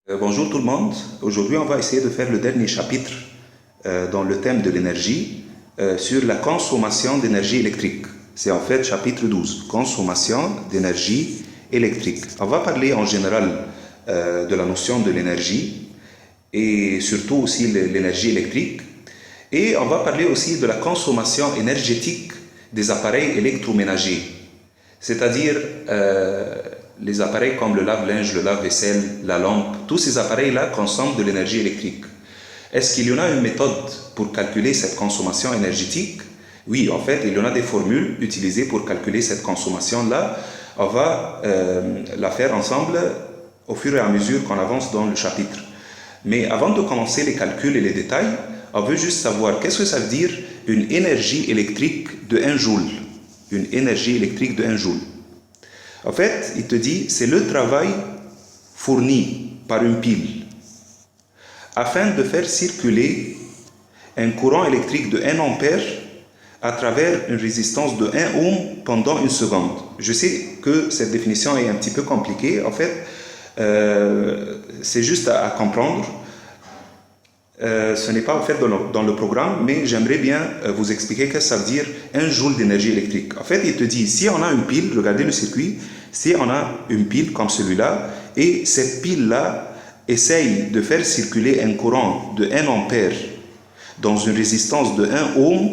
Bonjour tout le monde. Aujourd'hui, on va essayer de faire le dernier chapitre dans le thème de l'énergie sur la consommation d'énergie électrique. C'est en fait chapitre 12, consommation d'énergie électrique. On va parler en général de la notion de l'énergie et surtout aussi l'énergie électrique. Et on va parler aussi de la consommation énergétique des appareils électroménagers, c'est-à-dire les appareils comme le lave-linge, le lave-vaisselle, la lampe, tous ces appareils-là consomment de l'énergie électrique. Est-ce qu'il y en a une méthode pour calculer cette consommation énergétique? Oui, en fait, il y en a des formules utilisées pour calculer cette consommation-là. On va la faire ensemble au fur et à mesure qu'on avance dans le chapitre. Mais avant de commencer les calculs et les détails, on veut juste savoir qu'est-ce que ça veut dire une énergie électrique de 1 joule. Une énergie électrique de 1 joule. En fait, il te dit, c'est le travail fourni par une pile afin de faire circuler un courant électrique de 1 ampère à travers une résistance de 1 ohm pendant 1 seconde. Je sais que cette définition est un petit peu compliquée. En fait, c'est juste à comprendre. Ce n'est pas en fait dans le programme, mais j'aimerais bien vous expliquer ce que ça veut dire 1 joule d'énergie électrique. En fait, il te dit, si on a une pile, regardez le circuit, si on a une pile comme celui-là, et cette pile-là essaye de faire circuler un courant de 1 ampère dans une résistance de 1 ohm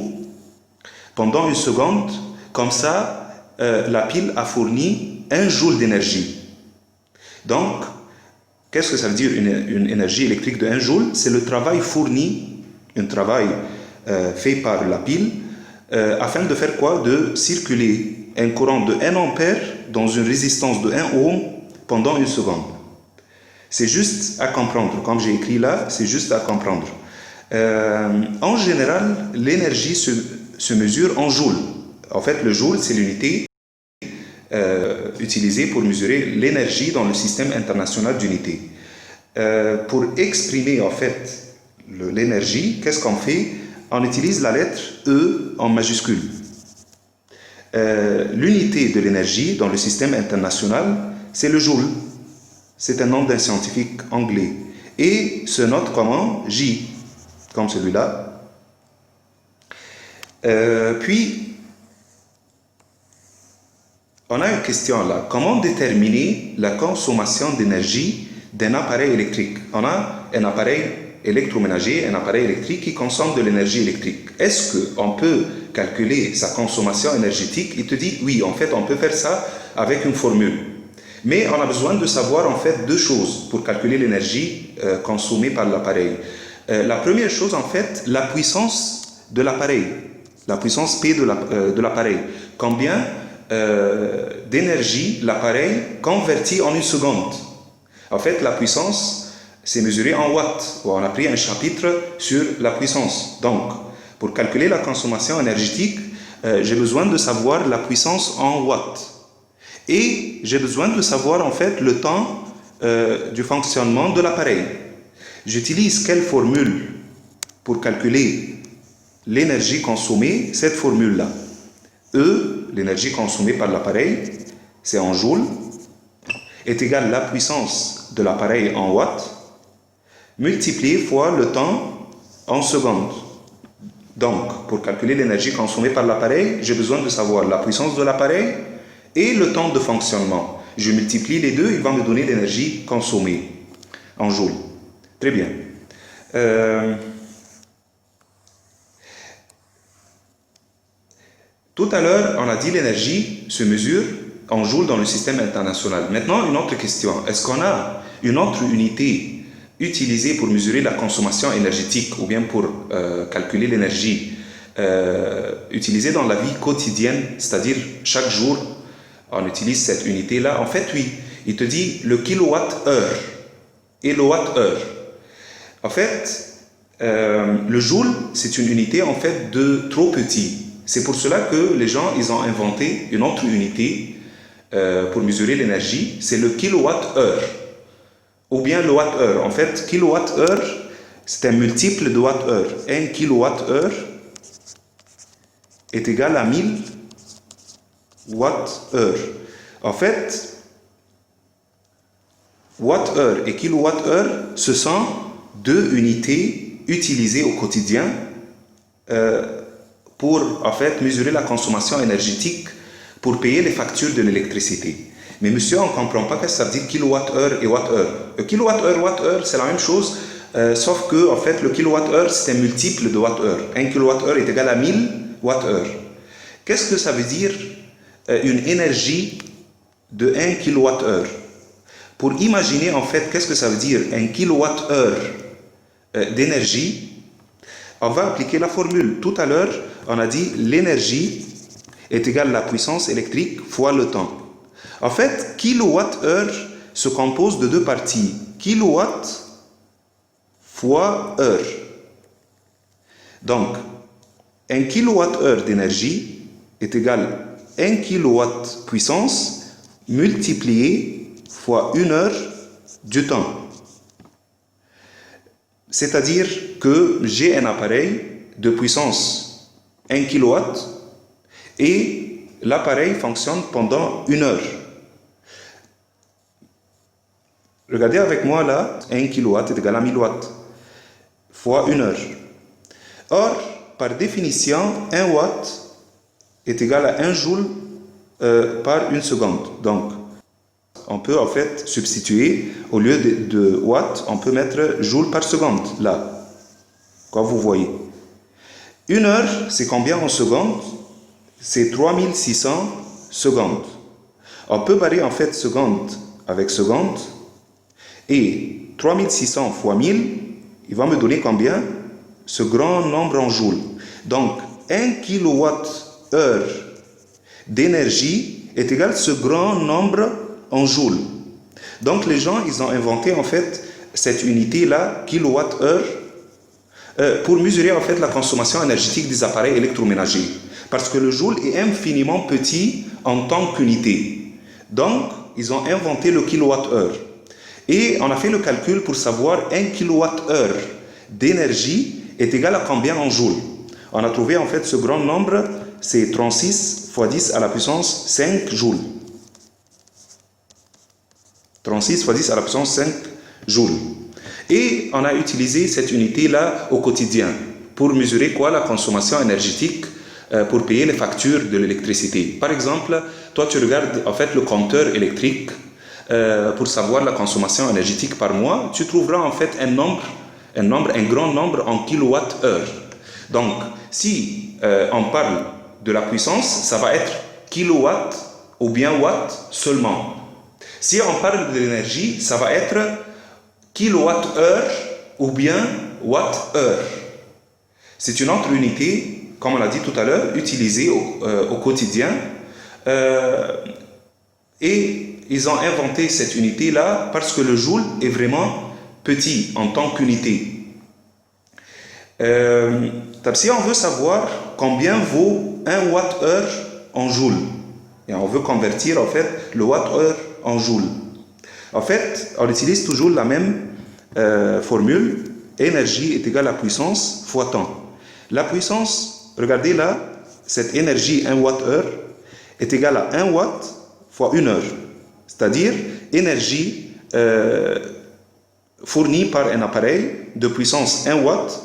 pendant 1 seconde, comme ça, la pile a fourni 1 joule d'énergie. Donc, qu'est-ce que ça veut dire une énergie électrique de 1 joule? C'est le travail fourni, un travail fait par la pile, afin de faire quoi? De circuler un courant de 1 ampère dans une résistance de 1 ohm pendant 1 seconde. C'est juste à comprendre, comme j'ai écrit là, c'est juste à comprendre. En général, l'énergie se mesure en joules. En fait, le joule, c'est l'unité utilisée pour mesurer l'énergie dans le système international d'unités. Pour exprimer en fait l'énergie, qu'est-ce qu'on fait? On utilise la lettre E en majuscule. L'unité de l'énergie dans le système international, c'est le joule. C'est un nom d'un scientifique anglais. Et se note comment? J, comme celui-là. Puis, on a une question là. Comment déterminer la consommation d'énergie d'un appareil électrique? On a un appareil électroménager, un appareil électrique qui consomme de l'énergie électrique. Est-ce qu'on peut calculer sa consommation énergétique? Il te dit oui, en fait, on peut faire ça avec une formule. Mais on a besoin de savoir en fait 2 choses pour calculer l'énergie consommée par l'appareil. La première chose, en fait, la puissance de l'appareil. La puissance P de l'appareil. Combien d'énergie l'appareil convertit en 1 seconde. En fait, la puissance, c'est mesuré en watts. On a pris un chapitre sur la puissance. Donc, pour calculer la consommation énergétique, j'ai besoin de savoir la puissance en watts. Et j'ai besoin de savoir en fait le temps du fonctionnement de l'appareil. J'utilise quelle formule pour calculer l'énergie consommée? Cette formule-là. E, l'énergie consommée par l'appareil, c'est en joules, est égale à la puissance de l'appareil en watts, multiplié fois le temps en secondes. Donc, pour calculer l'énergie consommée par l'appareil, j'ai besoin de savoir la puissance de l'appareil et le temps de fonctionnement. Je multiplie les deux, il va me donner l'énergie consommée en joules. Très bien. Tout à l'heure, on a dit l'énergie se mesure en joules dans le système international. Maintenant, une autre question. Est-ce qu'on a une autre unité utilisée pour mesurer la consommation énergétique ou bien pour calculer l'énergie utilisée dans la vie quotidienne, c'est-à-dire chaque jour, on utilise cette unité-là? En fait, oui. Il te dit le kilowatt-heure et le watt-heure. En fait, le joule, c'est une unité en fait de trop petit. C'est pour cela que les gens, ils ont inventé une autre unité pour mesurer l'énergie, c'est le kilowatt-heure ou bien le watt-heure. En fait, kilowatt-heure, c'est un multiple de watt-heure. 1 kilowatt-heure est égal à 1000 watt-heure. En fait, watt-heure et kilowatt-heure, ce sont deux unités utilisées au quotidien pour en fait mesurer la consommation énergétique pour payer les factures de l'électricité. Mais monsieur, on ne comprend pas ce que ça veut dire kilowatt-heure et watt-heure. Kilowattheure, watt-heure, c'est la même chose, sauf que en fait, le kilowattheure, c'est un multiple de watt-heure. 1 kilowattheure est égal à 1000 watt-heure. Qu'est-ce que ça veut dire une énergie de 1 kilowattheure? Pour imaginer en fait qu'est-ce que ça veut dire 1 kilowattheure d'énergie, on va appliquer la formule. Tout à l'heure, on a dit l'énergie est égale à la puissance électrique fois le temps. En fait, kilowattheure se compose de deux parties. Kilowatt fois heure. Donc, 1 kilowattheure d'énergie est égal à 1 kilowatt puissance multiplié fois 1 heure du temps. C'est-à-dire que j'ai un appareil de puissance 1 kilowatt et l'appareil fonctionne pendant 1 heure. Regardez avec moi là, 1 kilowatt est égal à 1000 watts fois 1 heure. Or, par définition, 1 watt est égal à 1 joule par 1 seconde. Donc, on peut en fait substituer, au lieu de watts, on peut mettre joule par seconde, là, comme vous voyez. 1 heure, c'est combien en secondes? C'est 3600 secondes. On peut barrer en fait seconde avec seconde, et 3600 fois 1000, il va me donner combien? Ce grand nombre en joules. Donc, 1 kilowattheure d'énergie est égal à ce grand nombre en joules. Donc, les gens, ils ont inventé en fait cette unité-là, kilowattheure, pour mesurer en fait la consommation énergétique des appareils électroménagers. Parce que le joule est infiniment petit en tant qu'unité. Donc, ils ont inventé le kilowattheure. Et on a fait le calcul pour savoir 1 kilowattheure d'énergie est égal à combien en joules. On a trouvé en fait ce grand nombre, c'est 36 fois 10 à la puissance 5 joules. 36 fois 10 à la puissance 5 joules. Et on a utilisé cette unité-là au quotidien pour mesurer quoi? La consommation énergétique pour payer les factures de l'électricité. Par exemple, toi tu regardes en fait le compteur électrique pour savoir la consommation énergétique par mois, tu trouveras en fait un grand nombre en kilowattheure. Donc, si on parle de la puissance, ça va être kilowatt ou bien watt seulement. Si on parle de l'énergie, ça va être kilowattheure ou bien watt-heure. C'est une autre unité, comme on l'a dit tout à l'heure, utilisée au quotidien. Et ils ont inventé cette unité-là parce que le joule est vraiment petit en tant qu'unité. Si on veut savoir combien vaut 1 watt-heure en joule, et on veut convertir en fait le watt-heure en joule. En fait, on utilise toujours la même formule, énergie est égale à puissance fois temps. La puissance, regardez là, cette énergie 1 watt-heure est égale à 1 watt fois 1 heure. C'est-à-dire énergie fournie par un appareil de puissance 1 watt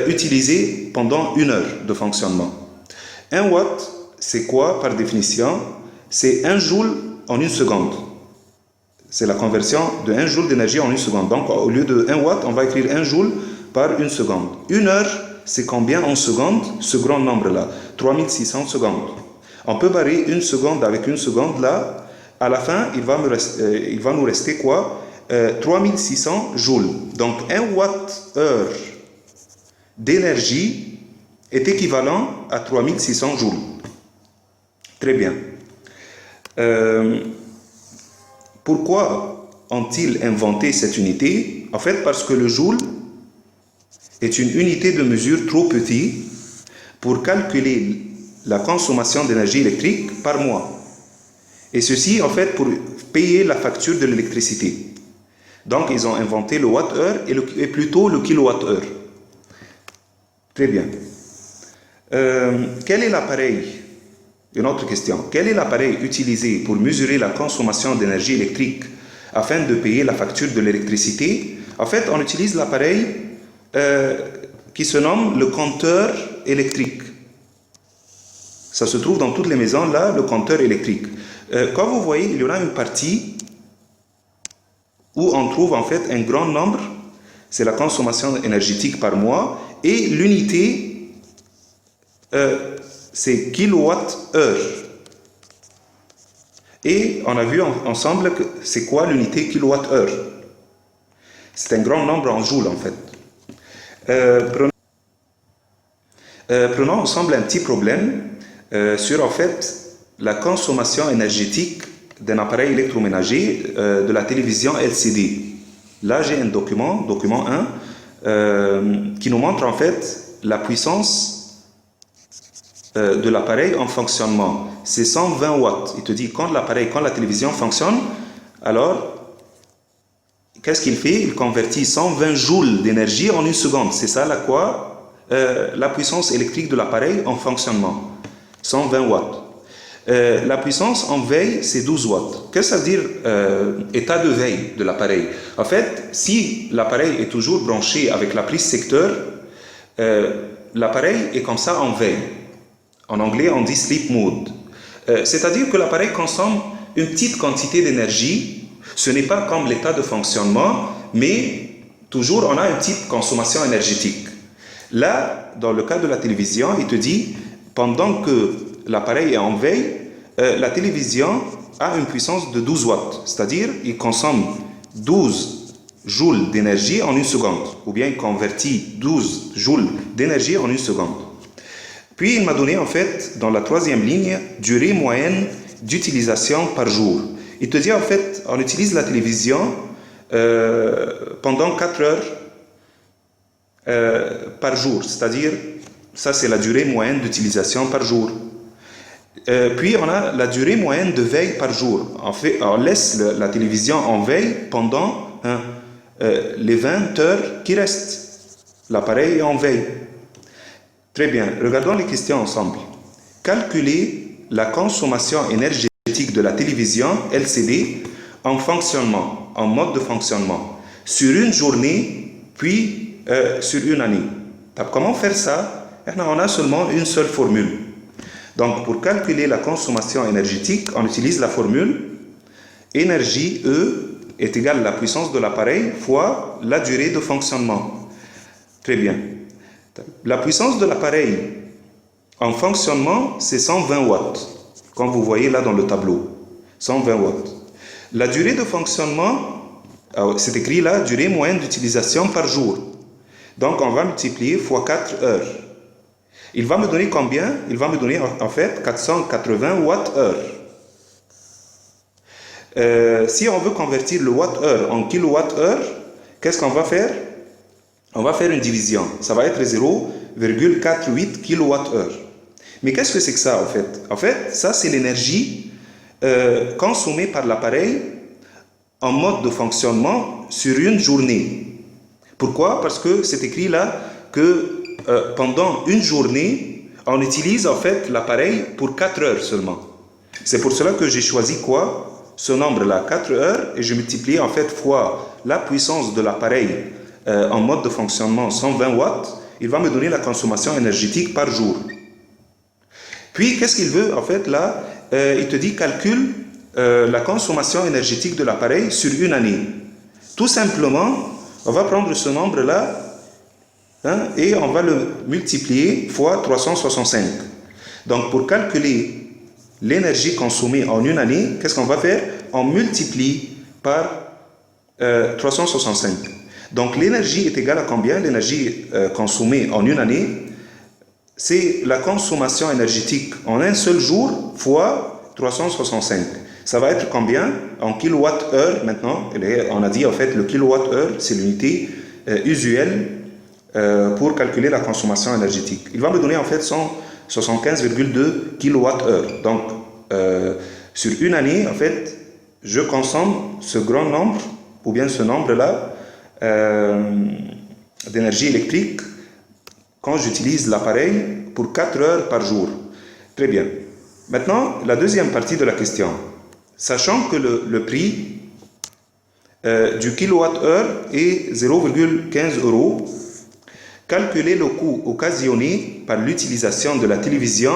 utilisé pendant 1 heure de fonctionnement. 1 watt, c'est quoi par définition? C'est 1 joule en 1 seconde. C'est la conversion de 1 joule d'énergie en 1 seconde. Donc, au lieu de 1 watt, on va écrire 1 joule par 1 seconde. 1 heure, c'est combien en secondes? Ce grand nombre-là, 3600 secondes. On peut barrer 1 seconde avec 1 seconde là. À la fin, il va nous rester quoi? 3600 joules. Donc, 1 watt-heure d'énergie est équivalent à 3600 joules. Très bien. Pourquoi ont-ils inventé cette unité? En fait, parce que le joule est une unité de mesure trop petite pour calculer la consommation d'énergie électrique par mois. Et ceci, en fait, pour payer la facture de l'électricité. Donc, ils ont inventé le watt-heure et plutôt le kilowatt-heure. Très bien. Quel est l'appareil? Une autre question. Quel est l'appareil utilisé pour mesurer la consommation d'énergie électrique afin de payer la facture de l'électricité, en fait, on utilise l'appareil qui se nomme le compteur électrique. Ça se trouve dans toutes les maisons, là, le compteur électrique. Comme vous voyez, il y en a une partie où on trouve en fait un grand nombre, c'est la consommation énergétique par mois, et l'unité, c'est kilowattheure. Et on a vu ensemble que c'est quoi l'unité kilowattheure. C'est un grand nombre en joules en fait. Prenons ensemble un petit problème sur en fait la consommation énergétique d'un appareil électroménager de la télévision LCD. Là j'ai un document 1, qui nous montre en fait la puissance de l'appareil en fonctionnement. C'est 120 watts. Il te dit quand la télévision fonctionne, alors qu'est-ce qu'il fait? Il convertit 120 joules d'énergie en une seconde. C'est ça la puissance électrique de l'appareil en fonctionnement. 120 watts. La puissance en veille, c'est 12 watts. Qu'est-ce que ça veut dire état de veille de l'appareil? En fait, si l'appareil est toujours branché avec la prise secteur, l'appareil est comme ça en veille. En anglais, on dit sleep mode. C'est-à-dire que l'appareil consomme une petite quantité d'énergie. Ce n'est pas comme l'état de fonctionnement, mais toujours on a une petite consommation énergétique. Là, dans le cas de la télévision, il te dit, pendant que l'appareil est en veille, la télévision a une puissance de 12 watts, c'est-à-dire il consomme 12 joules d'énergie en une seconde, ou bien il convertit 12 joules d'énergie en une seconde. Puis il m'a donné en fait, dans la troisième ligne, durée moyenne d'utilisation par jour. Il te dit en fait, on utilise la télévision pendant 4 heures par jour, c'est-à-dire, ça c'est la durée moyenne d'utilisation par jour. Puis on a la durée moyenne de veille par jour. En fait, on laisse la télévision en veille pendant les 20 heures qui restent. L'appareil est en veille. Très bien, regardons les questions ensemble. Calculer la consommation énergétique de la télévision LCD en fonctionnement, en mode de fonctionnement, sur une journée, puis sur une année. Comment faire ça? On a seulement une seule formule. Donc, pour calculer la consommation énergétique, on utilise la formule énergie E est égale à la puissance de l'appareil fois la durée de fonctionnement. Très bien. La puissance de l'appareil en fonctionnement, c'est 120 watts, comme vous voyez là dans le tableau. 120 watts. La durée de fonctionnement, c'est écrit là, durée moyenne d'utilisation par jour. Donc, on va multiplier fois 4 heures. Il va me donner combien? Il va me donner en fait 480 watts-heure. Si on veut convertir le watt-heure en kilowatt-heure, qu'est-ce qu'on va faire? On va faire une division. Ça va être 0,48 kWh. Mais qu'est-ce que c'est que ça en fait? En fait, ça c'est l'énergie consommée par l'appareil en mode de fonctionnement sur une journée. Pourquoi? Parce que c'est écrit là que pendant une journée, on utilise en fait l'appareil pour 4 heures seulement. C'est pour cela que j'ai choisi quoi? Ce nombre-là, 4 heures, et je multiplie en fait fois la puissance de l'appareil en mode de fonctionnement 120 watts, il va me donner la consommation énergétique par jour. Puis, qu'est-ce qu'il veut en fait là? Il te dit calcule la consommation énergétique de l'appareil sur une année. Tout simplement, on va prendre ce nombre-là et on va le multiplier fois 365. Donc, pour calculer l'énergie consommée en une année, qu'est-ce qu'on va faire? On multiplie par 365. Donc, l'énergie est égale à combien? L'énergie consommée en une année, c'est la consommation énergétique en un seul jour fois 365. Ça va être combien? En kilowattheure maintenant. On a dit en fait le kilowattheure, c'est l'unité usuelle pour calculer la consommation énergétique. Il va me donner en fait 175,2 kWh. Donc, sur une année, en fait, je consomme ce grand nombre, ou bien ce nombre-là, d'énergie électrique quand j'utilise l'appareil pour 4 heures par jour. Très bien. Maintenant, la deuxième partie de la question. Sachant que le prix du kilowattheure est 0,15 euros. Calculer le coût occasionné par l'utilisation de la télévision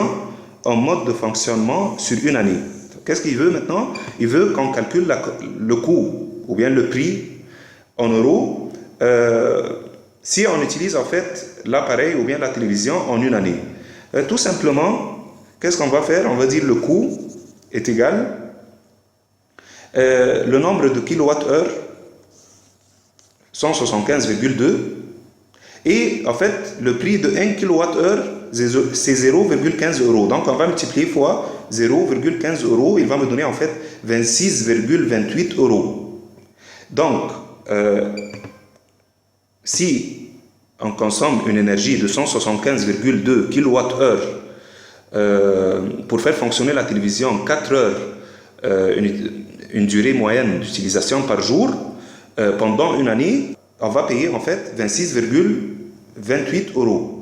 en mode de fonctionnement sur une année. Qu'est-ce qu'il veut maintenant? Il veut qu'on calcule le coût ou bien le prix en euros si on utilise en fait l'appareil ou bien la télévision en une année. Tout simplement, qu'est-ce qu'on va faire? On va dire le coût est égal le nombre de kilowattheures 175,2 et en fait le prix de 1 kWh c'est 0,15 euros. Donc on va multiplier fois 0,15 euros, il va me donner en fait 26,28 euros. Donc si on consomme une énergie de 175,2 kWh pour faire fonctionner la télévision 4 heures, une durée moyenne d'utilisation par jour, pendant une année, on va payer en fait 26,28 euros.